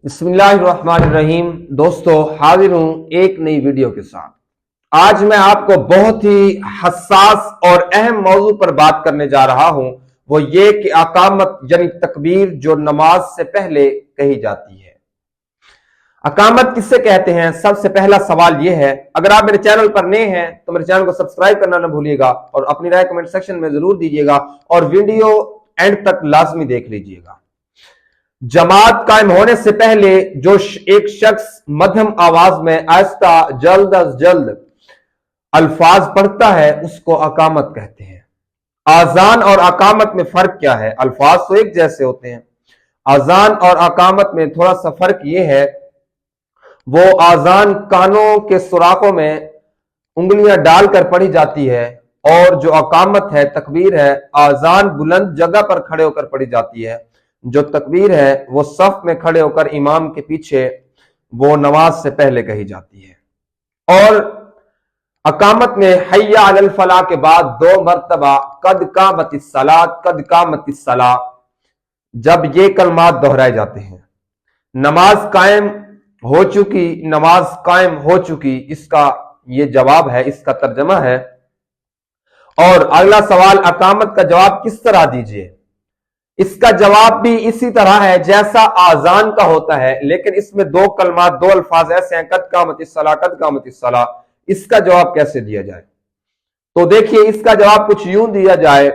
بسم اللہ الرحمن الرحیم۔ دوستو حاضر ہوں ایک نئی ویڈیو کے ساتھ۔ آج میں آپ کو بہت ہی حساس اور اہم موضوع پر بات کرنے جا رہا ہوں، وہ یہ کہ اقامت یعنی تکبیر جو نماز سے پہلے کہی جاتی ہے۔ اقامت کس سے کہتے ہیں؟ سب سے پہلا سوال یہ ہے، اگر آپ میرے چینل پر نئے ہیں تو میرے چینل کو سبسکرائب کرنا نہ بھولیے گا اور اپنی رائے کمنٹ سیکشن میں ضرور دیجیے گا اور ویڈیو اینڈ تک لازمی دیکھ لیجیے گا۔ جماعت قائم ہونے سے پہلے جو ایک شخص مدھم آواز میں آہستہ جلد از جلد الفاظ پڑھتا ہے اس کو اقامت کہتے ہیں۔ آذان اور اقامت میں فرق کیا ہے؟ الفاظ تو ایک جیسے ہوتے ہیں، آذان اور اقامت میں تھوڑا سا فرق یہ ہے، وہ آذان کانوں کے سوراخوں میں انگلیاں ڈال کر پڑھی جاتی ہے اور جو اقامت ہے تکبیر ہے، آذان بلند جگہ پر کھڑے ہو کر پڑھی جاتی ہے، جو تکبیر ہے وہ صف میں کھڑے ہو کر امام کے پیچھے وہ نماز سے پہلے کہی جاتی ہے۔ اور اقامت میں حی علی الفلاح کے بعد 2 مرتبہ قد قامت الصلاۃ قد قامت الصلاۃ جب یہ کلمات دہرائے جاتے ہیں، نماز قائم ہو چکی، نماز قائم ہو چکی، اس کا یہ جواب ہے، اس کا ترجمہ ہے۔ اور اگلا سوال، اقامت کا جواب کس طرح دیجئے؟ اس کا جواب بھی اسی طرح ہے جیسا آذان کا ہوتا ہے، لیکن اس میں 2 کلمات، 2 الفاظ ایسے ہیں، قد قامت الصلاۃ قد قامت الصلاۃ۔ اس کا جواب کیسے دیا جائے؟ تو دیکھیے اس کا جواب کچھ یوں دیا جائے،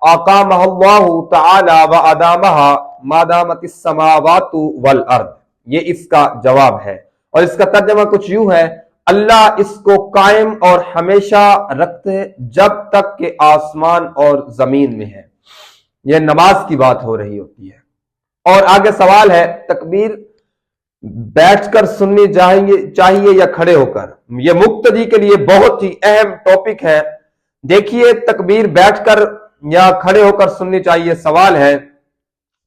اقامہ اللہ تعالی و ادامہا ما دامت السماوات والارض، یہ اس کا جواب ہے۔ اور اس کا ترجمہ کچھ یوں ہے، اللہ اس کو قائم اور ہمیشہ رکھتے جب تک کہ آسمان اور زمین میں ہے۔ یہ نماز کی بات ہو رہی ہوتی ہے۔ اور آگے سوال ہے، تکبیر بیٹھ کر سننی چاہیے یا کھڑے ہو کر؟ یہ مقتدی کے لیے بہت ہی اہم ٹاپک ہے۔ دیکھیے تکبیر بیٹھ کر یا کھڑے ہو کر سننی چاہیے سوال ہے،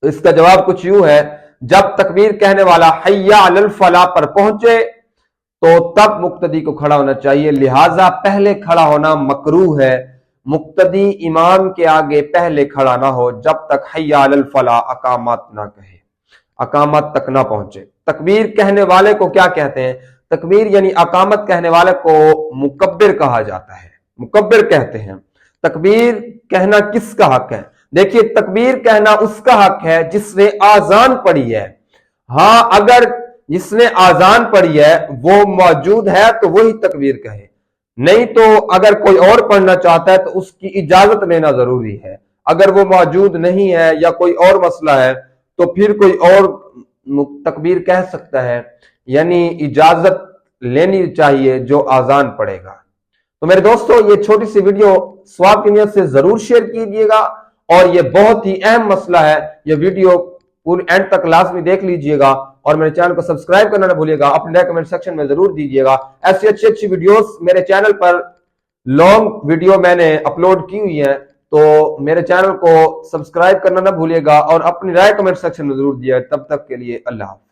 اس کا جواب کچھ یوں ہے، جب تکبیر کہنے والا حی علی الفلاح پر پہنچے تو تب مقتدی کو کھڑا ہونا چاہیے، لہٰذا پہلے کھڑا ہونا مکروہ ہے۔ مقتدی امام کے آگے پہلے کھڑا نہ ہو جب تک حی علی الفلاح اقامت نہ کہے، اقامت تک نہ پہنچے۔ تکبیر کہنے والے کو کیا کہتے ہیں؟ تکبیر یعنی اقامت کہنے والے کو مکبر کہا جاتا ہے، مکبر کہتے ہیں۔ تکبیر کہنا کس کا حق ہے؟ دیکھیے تکبیر کہنا اس کا حق ہے جس نے آذان پڑھی ہے۔ ہاں اگر جس نے آذان پڑھی ہے وہ موجود ہے تو وہی تکبیر کہے، نہیں تو اگر کوئی اور پڑھنا چاہتا ہے تو اس کی اجازت لینا ضروری ہے۔ اگر وہ موجود نہیں ہے یا کوئی اور مسئلہ ہے تو پھر کوئی اور تکبیر کہہ سکتا ہے، یعنی اجازت لینی چاہیے جو آذان پڑھے گا۔ تو میرے دوستو یہ چھوٹی سی ویڈیو ثواب کی نیت سے ضرور شیئر کیجیے گا، اور یہ بہت ہی اہم مسئلہ ہے، یہ ویڈیو پورے اینڈ تک لازمی دیکھ لیجیے گا اور میرے چینل کو سبسکرائب کرنا نہ بھولیے گا، اپنے کمنٹ سیکشن میں ضرور دیجیے گا۔ ایسی اچھی ویڈیوز میرے چینل پر لانگ ویڈیو میں نے اپلوڈ کی ہوئی ہیں، تو میرے چینل کو سبسکرائب کرنا نہ بھولیے گا اور اپنی رائے کمنٹ سیکشن میں ضرور دیجیے گا۔ تب تک کے لیے اللہ حافظ۔